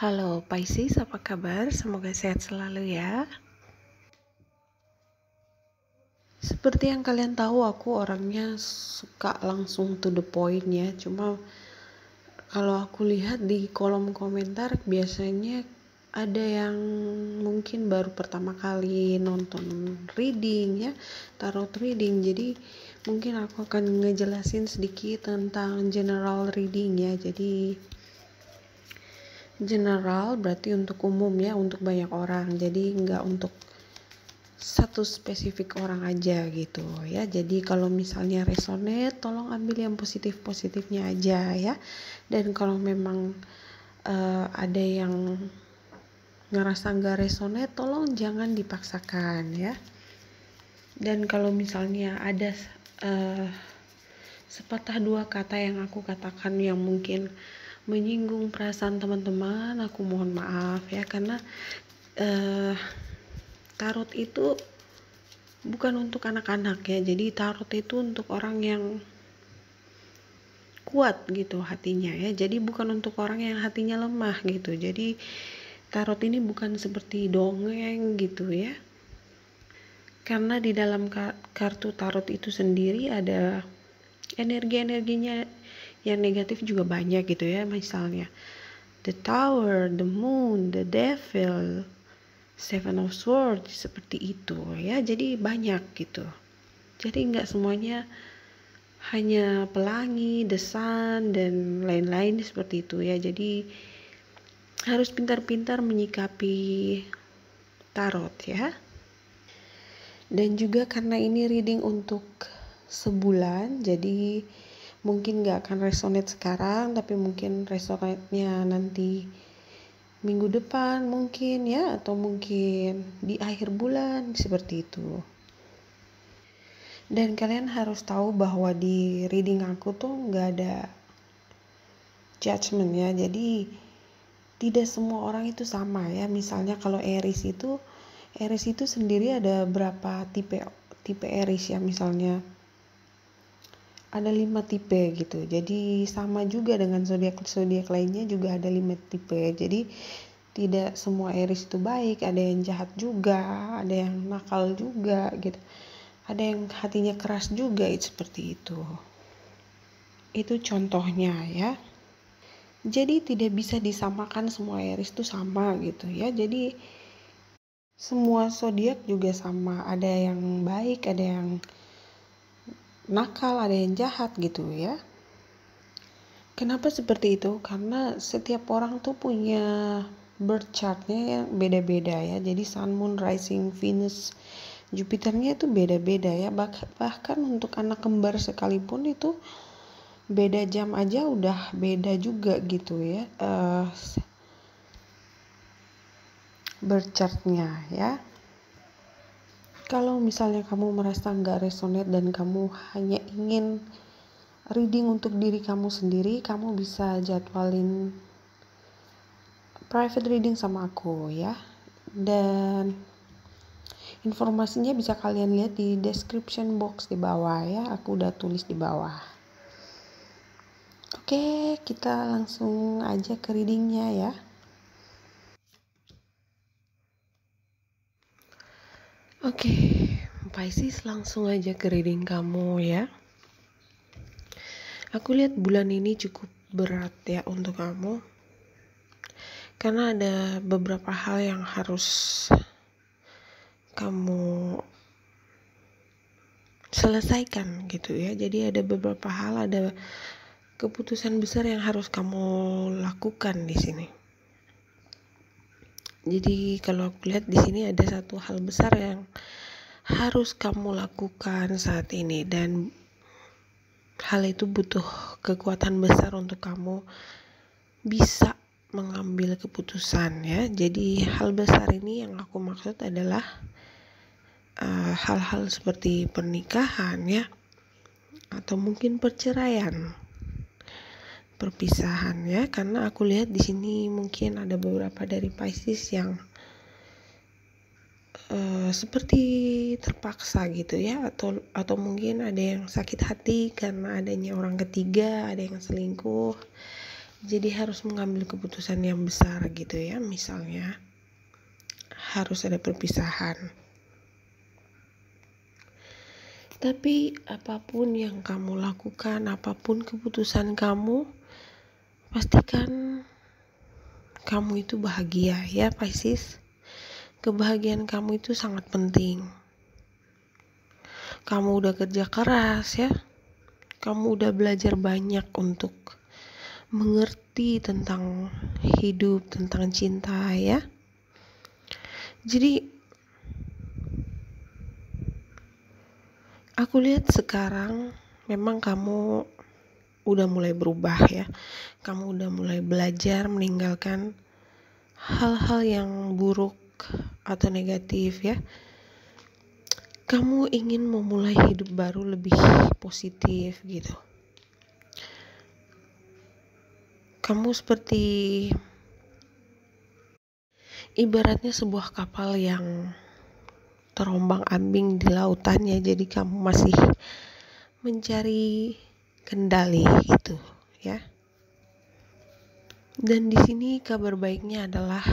Halo Pisces, apa kabar? Semoga sehat selalu ya. Seperti yang kalian tahu, aku orangnya suka langsung to the point ya. Cuma kalau aku lihat di kolom komentar biasanya ada yang mungkin baru pertama kali nonton reading ya, tarot reading. Jadi mungkin aku akan ngejelasin sedikit tentang general reading ya. Jadi general berarti untuk umum ya, untuk banyak orang. Jadi nggak untuk satu spesifik orang aja gitu ya. Jadi kalau misalnya resonate, tolong ambil yang positif-positifnya aja ya. Dan kalau memang ada yang ngerasa nggak resonate, tolong jangan dipaksakan ya. Dan kalau misalnya ada sepatah dua kata yang aku katakan yang mungkin menyinggung perasaan teman-teman, aku mohon maaf ya, karena tarot itu bukan untuk anak-anak ya. Jadi tarot itu untuk orang yang kuat gitu hatinya ya. Jadi bukan untuk orang yang hatinya lemah gitu. Jadi tarot ini bukan seperti dongeng gitu ya. Karena di dalam kartu tarot itu sendiri ada energi-energinya yang negatif juga banyak gitu ya. Misalnya the Tower, the Moon, the Devil, Seven of Swords, seperti itu ya. Jadi banyak gitu. Jadi nggak semuanya hanya pelangi, the sun, dan lain-lain seperti itu ya. Jadi harus pintar-pintar menyikapi tarot ya. Dan juga karena ini reading untuk sebulan, jadi mungkin nggak akan resonate sekarang, tapi mungkin resonate-nya nanti minggu depan mungkin ya, atau mungkin di akhir bulan seperti itu. Dan kalian harus tahu bahwa di reading aku tuh nggak ada judgment ya. Jadi tidak semua orang itu sama ya. Misalnya kalau Aries itu sendiri ada berapa tipe Aries ya, misalnya ada 5 tipe gitu. Jadi sama juga dengan zodiak lainnya juga ada 5 tipe. Jadi tidak semua Aries itu baik, ada yang jahat juga, ada yang nakal juga gitu. Ada yang hatinya keras juga, seperti itu. Itu contohnya ya. Jadi tidak bisa disamakan semua Aries itu sama gitu ya. Jadi semua zodiak juga sama. Ada yang baik, ada yang nakal, ada yang jahat gitu ya. Kenapa seperti itu? Karena setiap orang tuh punya birth chartnya yang beda-beda ya. Jadi Sun, Moon, Rising, Venus, Jupiternya itu beda-beda ya. Bahkan untuk anak kembar sekalipun itu beda jam aja udah beda juga gitu ya. Birth chartnya ya. Kalau misalnya kamu merasa nggak resonate dan kamu hanya ingin reading untuk diri kamu sendiri, kamu bisa jadwalin private reading sama aku ya. Dan informasinya bisa kalian lihat di description box di bawah ya. Aku udah tulis di bawah. Oke, kita langsung aja ke readingnya ya. Oke, Pisces, langsung aja ke reading kamu ya. Aku lihat bulan ini cukup berat ya untuk kamu. Karena ada beberapa hal yang harus kamu selesaikan gitu ya. Jadi ada beberapa hal, ada keputusan besar yang harus kamu lakukan di sini. Jadi kalau aku lihat di sini ada satu hal besar yang harus kamu lakukan saat ini, dan hal itu butuh kekuatan besar untuk kamu bisa mengambil keputusan ya. Jadi hal besar ini yang aku maksud adalah hal-hal seperti pernikahan ya, atau mungkin perceraian, perpisahan ya. Karena aku lihat di sini mungkin ada beberapa dari Pisces yang seperti terpaksa gitu ya, atau mungkin ada yang sakit hati karena adanya orang ketiga, ada yang selingkuh. Jadi harus mengambil keputusan yang besar gitu ya, misalnya harus ada perpisahan. Tapi apapun yang kamu lakukan, apapun keputusan kamu, pastikan kamu itu bahagia ya Pisces. Kebahagiaan kamu itu sangat penting. Kamu udah kerja keras ya. Kamu udah belajar banyak untuk mengerti tentang hidup, tentang cinta ya. Jadi aku lihat sekarang memang kamu udah mulai berubah ya. Kamu udah mulai belajar meninggalkan hal-hal yang buruk atau negatif ya. Kamu ingin memulai hidup baru lebih positif gitu. Kamu seperti ibaratnya sebuah kapal yang terombang-ambing di lautan ya. Jadi kamu masih mencari kendali gitu ya. Dan di sini kabar baiknya adalah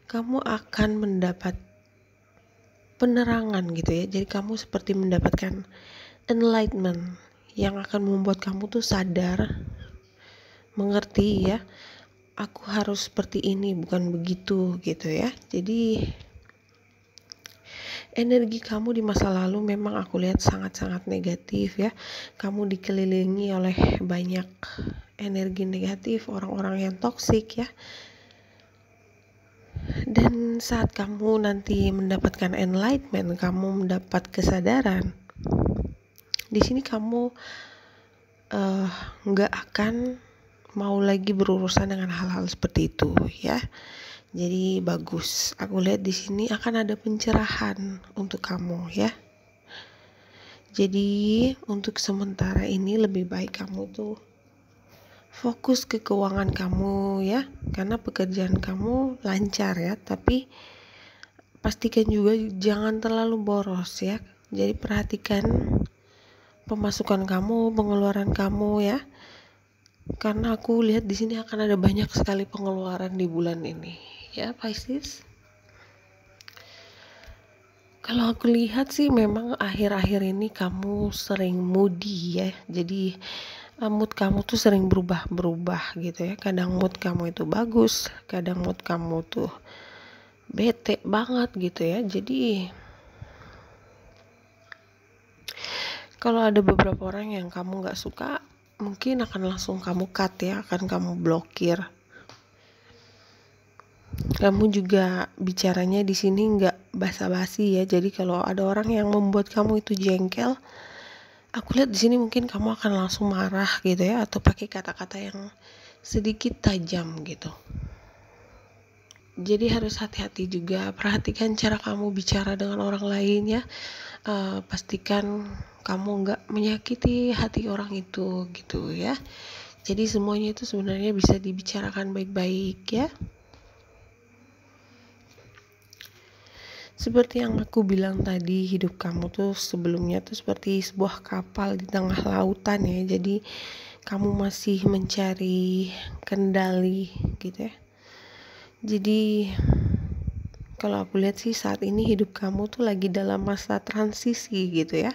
kamu akan mendapat penerangan gitu ya. Jadi kamu seperti mendapatkan enlightenment yang akan membuat kamu tuh sadar, mengerti ya, aku harus seperti ini bukan begitu gitu ya. Jadi energi kamu di masa lalu memang aku lihat sangat-sangat negatif ya. Kamu dikelilingi oleh banyak energi negatif, orang-orang yang toksik ya. Dan saat kamu nanti mendapatkan enlightenment, kamu mendapat kesadaran, di sini kamu nggak akan mau lagi berurusan dengan hal-hal seperti itu ya. Jadi bagus. Aku lihat di sini akan ada pencerahan untuk kamu ya. Jadi untuk sementara ini lebih baik kamu tuh fokus ke keuangan kamu ya, karena pekerjaan kamu lancar ya, tapi pastikan juga jangan terlalu boros ya. Jadi perhatikan pemasukan kamu, pengeluaran kamu ya. Karena aku lihat di sini akan ada banyak sekali pengeluaran di bulan ini ya Pisces. Kalau aku lihat sih memang akhir-akhir ini kamu sering moody ya. Jadi mood kamu tuh sering berubah-berubah gitu ya. Kadang mood kamu itu bagus, kadang mood kamu tuh bete banget gitu ya. Jadi kalau ada beberapa orang yang kamu gak suka, mungkin akan langsung kamu cut ya, akan kamu blokir. Kamu juga bicaranya di sini nggak basa-basi ya. Jadi kalau ada orang yang membuat kamu itu jengkel, aku lihat di sini mungkin kamu akan langsung marah gitu ya, atau pakai kata-kata yang sedikit tajam gitu. Jadi harus hati-hati juga, perhatikan cara kamu bicara dengan orang lain ya. Pastikan kamu nggak menyakiti hati orang itu gitu ya. Jadi semuanya itu sebenarnya bisa dibicarakan baik-baik ya. Seperti yang aku bilang tadi, hidup kamu tuh sebelumnya tuh seperti sebuah kapal di tengah lautan ya. Jadi kamu masih mencari kendali gitu ya. Jadi kalau aku lihat sih saat ini hidup kamu tuh lagi dalam masa transisi gitu ya,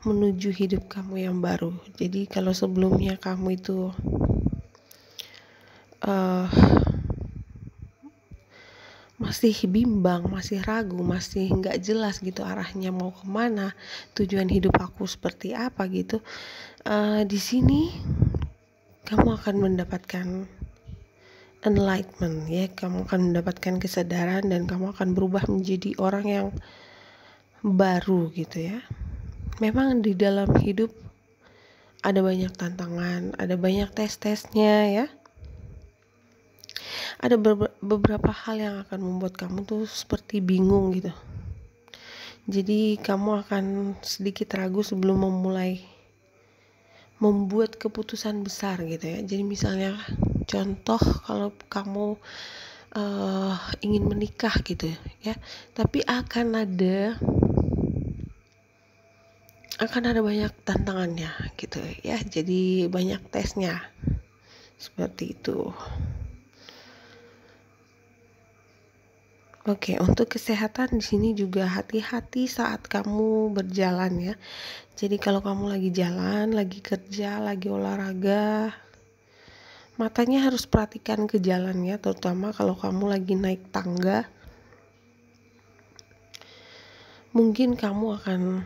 menuju hidup kamu yang baru. Jadi kalau sebelumnya kamu itu masih bimbang, masih ragu, masih nggak jelas gitu arahnya mau kemana, tujuan hidup aku seperti apa gitu, di sini kamu akan mendapatkan enlightenment ya, kamu akan mendapatkan kesadaran dan kamu akan berubah menjadi orang yang baru gitu ya. Memang di dalam hidup ada banyak tantangan, ada banyak tes-tesnya ya. Ada beberapa hal yang akan membuat kamu tuh seperti bingung gitu. Jadi kamu akan sedikit ragu sebelum membuat keputusan besar gitu ya. Jadi misalnya contoh kalau kamu ingin menikah gitu ya, tapi akan ada banyak tantangannya gitu ya. Jadi banyak tesnya. seperti itu. Oke, untuk kesehatan di sini juga hati-hati saat kamu berjalan ya. Jadi kalau kamu lagi jalan, lagi kerja, lagi olahraga, matanya harus perhatikan ke jalannya, terutama kalau kamu lagi naik tangga. Mungkin kamu akan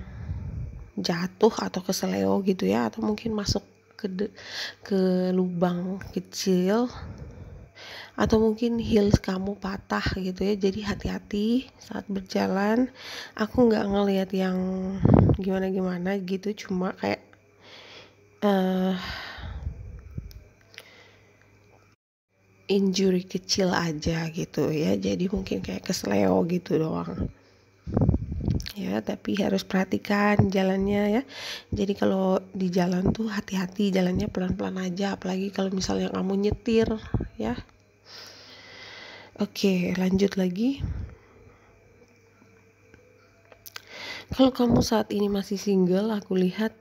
jatuh atau keseleo gitu ya, atau mungkin masuk ke lubang kecil, atau mungkin heels kamu patah gitu ya. Jadi hati-hati saat berjalan. Aku nggak ngelihat yang gimana-gimana gitu, cuma kayak injury kecil aja gitu ya. Jadi mungkin kayak kesleo gitu doang ya, tapi harus perhatikan jalannya ya. Jadi kalau di jalan tuh hati-hati, jalannya pelan-pelan aja, apalagi kalau misalnya kamu nyetir ya. Oke, lanjut lagi. Kalau kamu saat ini masih single, aku lihat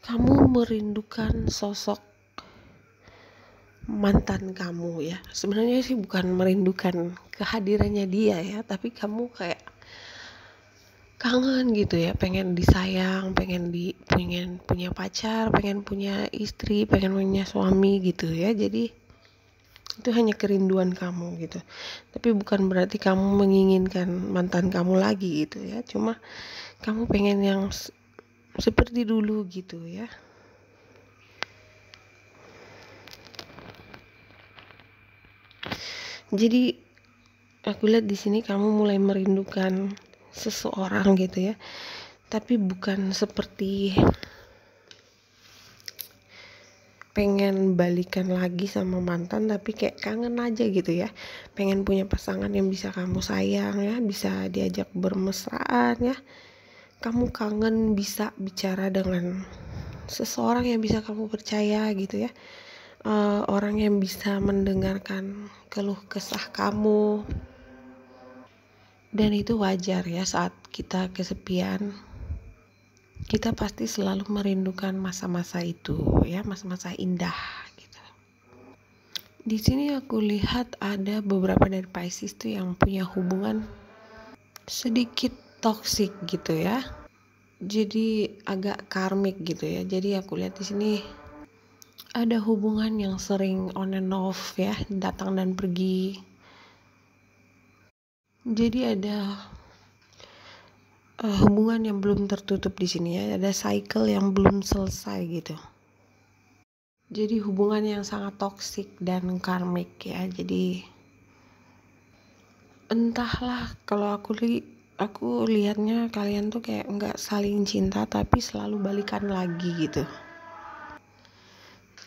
kamu merindukan sosok mantan kamu ya. Sebenarnya sih bukan merindukan kehadirannya dia ya, tapi kamu kayak kangen gitu ya, pengen disayang, pengen punya pacar, pengen punya istri, pengen punya suami gitu ya. Jadi itu hanya kerinduan kamu gitu. Tapi bukan berarti kamu menginginkan mantan kamu lagi gitu ya. Cuma kamu pengen yang seperti dulu gitu ya. Jadi aku lihat di sini kamu mulai merindukan seseorang gitu ya. Tapi bukan seperti pengen balikan lagi sama mantan, tapi kayak kangen aja gitu ya. Pengen punya pasangan yang bisa kamu sayang ya, bisa diajak bermesraan ya. Kamu kangen bisa bicara dengan seseorang yang bisa kamu percaya gitu ya. Orang yang bisa mendengarkan keluh kesah kamu. Dan itu wajar ya, saat kita kesepian kita pasti selalu merindukan masa-masa itu ya, masa-masa indah gitu. Di sini aku lihat ada beberapa dari Pisces tuh yang punya hubungan sedikit toksik gitu ya. Jadi agak karmik gitu ya. Jadi aku lihat di sini ada hubungan yang sering on and off ya, datang dan pergi. Jadi ada hubungan yang belum tertutup di sini ya, ada cycle yang belum selesai gitu. Jadi hubungan yang sangat toksik dan karmik ya. Jadi entahlah, kalau aku lihatnya kalian tuh kayak nggak saling cinta tapi selalu balikan lagi gitu.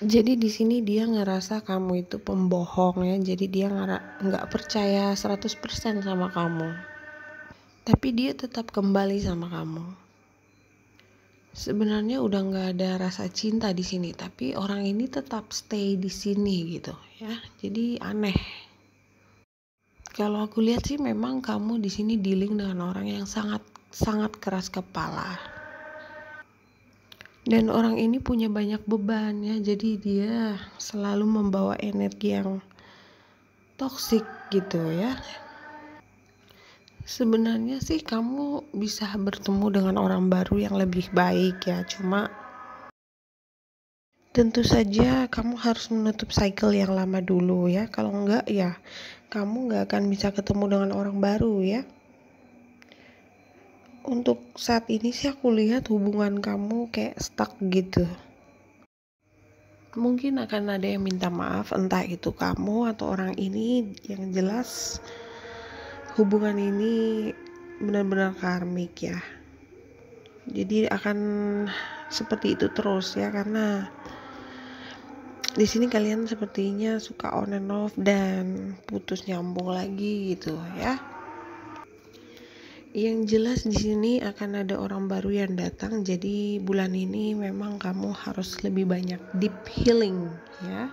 Jadi di sini dia ngerasa kamu itu pembohong ya. Jadi dia nggak percaya 100% sama kamu. Tapi dia tetap kembali sama kamu. Sebenarnya udah nggak ada rasa cinta di sini, tapi orang ini tetap stay di sini gitu ya. Jadi aneh. Kalau aku lihat sih memang kamu di sini dealing dengan orang yang sangat keras kepala. Dan orang ini punya banyak beban ya. Jadi dia selalu membawa energi yang toksik gitu ya. Sebenarnya sih kamu bisa bertemu dengan orang baru yang lebih baik ya, cuma tentu saja kamu harus menutup cycle yang lama dulu ya. Kalau enggak ya kamu enggak akan bisa ketemu dengan orang baru ya. Untuk saat ini sih aku lihat hubungan kamu kayak stuck gitu. Mungkin akan ada yang minta maaf, entah itu kamu atau orang ini. Yang jelas hubungan ini benar-benar karmik ya. Jadi akan seperti itu terus ya, karena di sini kalian sepertinya suka on and off dan putus nyambung lagi gitu ya. Yang jelas di sini akan ada orang baru yang datang. Jadi bulan ini memang kamu harus lebih banyak deep healing ya.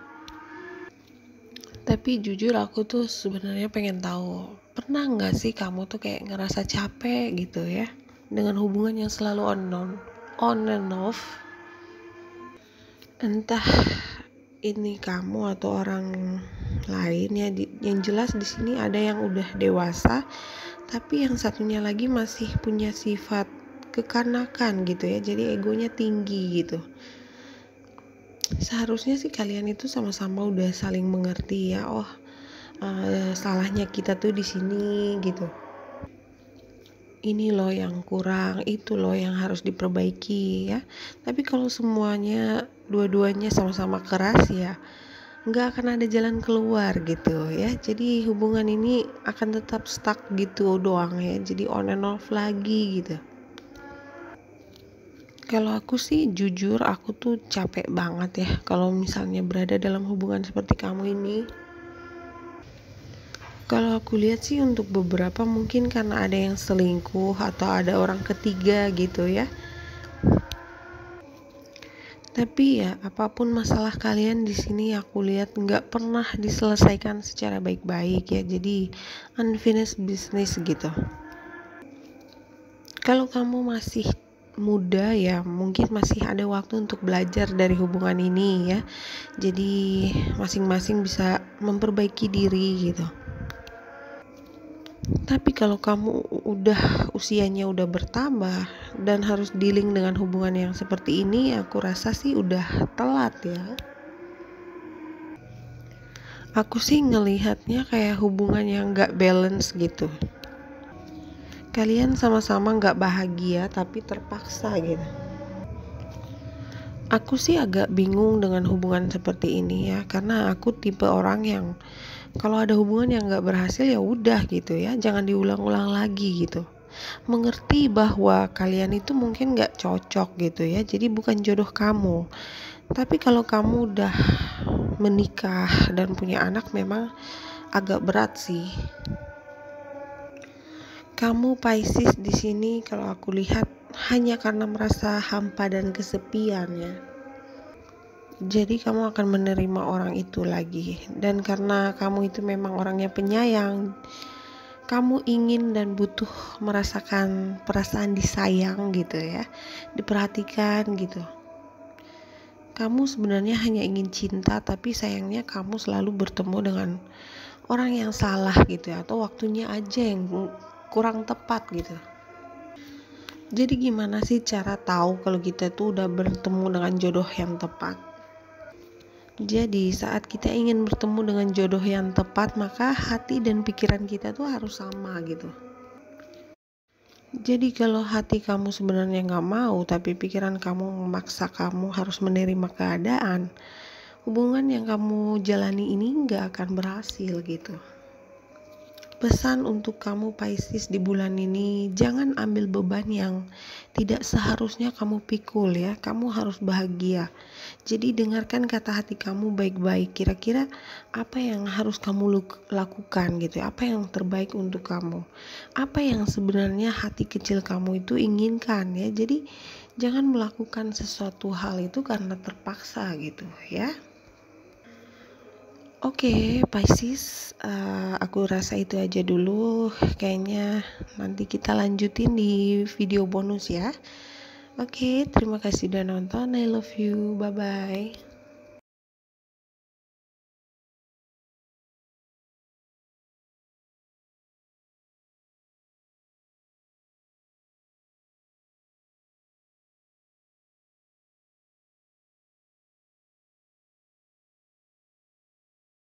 Tapi jujur aku tuh sebenarnya pengen tahu, pernah nggak sih kamu tuh kayak ngerasa capek gitu ya dengan hubungan yang selalu on and off? Entah ini kamu atau orang lain ya, yang jelas di sini ada yang udah dewasa, tapi yang satunya lagi masih punya sifat kekanakan gitu ya, jadi egonya tinggi gitu. Seharusnya sih kalian itu sama-sama udah saling mengerti ya, salahnya kita tuh di sini gitu. Ini loh yang kurang, itu loh yang harus diperbaiki ya. Tapi kalau semuanya dua-duanya sama-sama keras ya, nggak akan ada jalan keluar gitu ya. Jadi hubungan ini akan tetap stuck gitu doang ya. Jadi on and off lagi gitu. Kalau aku sih jujur aku tuh capek banget ya kalau misalnya berada dalam hubungan seperti kamu ini. Kalau aku lihat sih untuk beberapa mungkin karena ada yang selingkuh atau ada orang ketiga gitu ya. Tapi ya apapun masalah kalian di sini aku lihat nggak pernah diselesaikan secara baik-baik ya. Jadi unfinished business gitu. Kalau kamu masih muda ya mungkin masih ada waktu untuk belajar dari hubungan ini ya. Jadi masing-masing bisa memperbaiki diri gitu. Tapi kalau kamu usianya udah bertambah dan harus dealing dengan hubungan yang seperti ini, aku rasa sih udah telat ya. Aku sih ngelihatnya kayak hubungan yang gak balance gitu. Kalian sama-sama gak bahagia tapi terpaksa gitu. Aku sih agak bingung dengan hubungan seperti ini ya, karena aku tipe orang yang kalau ada hubungan yang gak berhasil ya udah gitu ya, jangan diulang-ulang lagi gitu. Mengerti bahwa kalian itu mungkin gak cocok gitu ya, jadi bukan jodoh kamu. Tapi kalau kamu udah menikah dan punya anak memang agak berat sih. Kamu Pisces di sini kalau aku lihat hanya karena merasa hampa dan kesepian ya. Jadi kamu akan menerima orang itu lagi, dan karena kamu itu memang orangnya penyayang, kamu ingin dan butuh merasakan perasaan disayang gitu ya, diperhatikan gitu. Kamu sebenarnya hanya ingin cinta, tapi sayangnya kamu selalu bertemu dengan orang yang salah gitu ya, atau waktunya aja yang kurang tepat gitu. Jadi gimana sih cara tahu kalau kita tuh udah bertemu dengan jodoh yang tepat? Jadi saat kita ingin bertemu dengan jodoh yang tepat, maka hati dan pikiran kita tuh harus sama gitu. Jadi kalau hati kamu sebenarnya gak mau, tapi pikiran kamu memaksa kamu harus menerima keadaan, hubungan yang kamu jalani ini gak akan berhasil gitu. Pesan untuk kamu Pisces di bulan ini, jangan ambil beban yang tidak seharusnya kamu pikul ya. Kamu harus bahagia. Jadi dengarkan kata hati kamu baik-baik. Kira-kira apa yang harus kamu lakukan gitu ya? Apa yang terbaik untuk kamu? Apa yang sebenarnya hati kecil kamu itu inginkan ya. Jadi jangan melakukan sesuatu hal itu karena terpaksa gitu ya. Oke, Pisces, aku rasa itu aja dulu. Kayaknya nanti kita lanjutin di video bonus ya. Oke, terima kasih udah nonton. I love you. Bye-bye.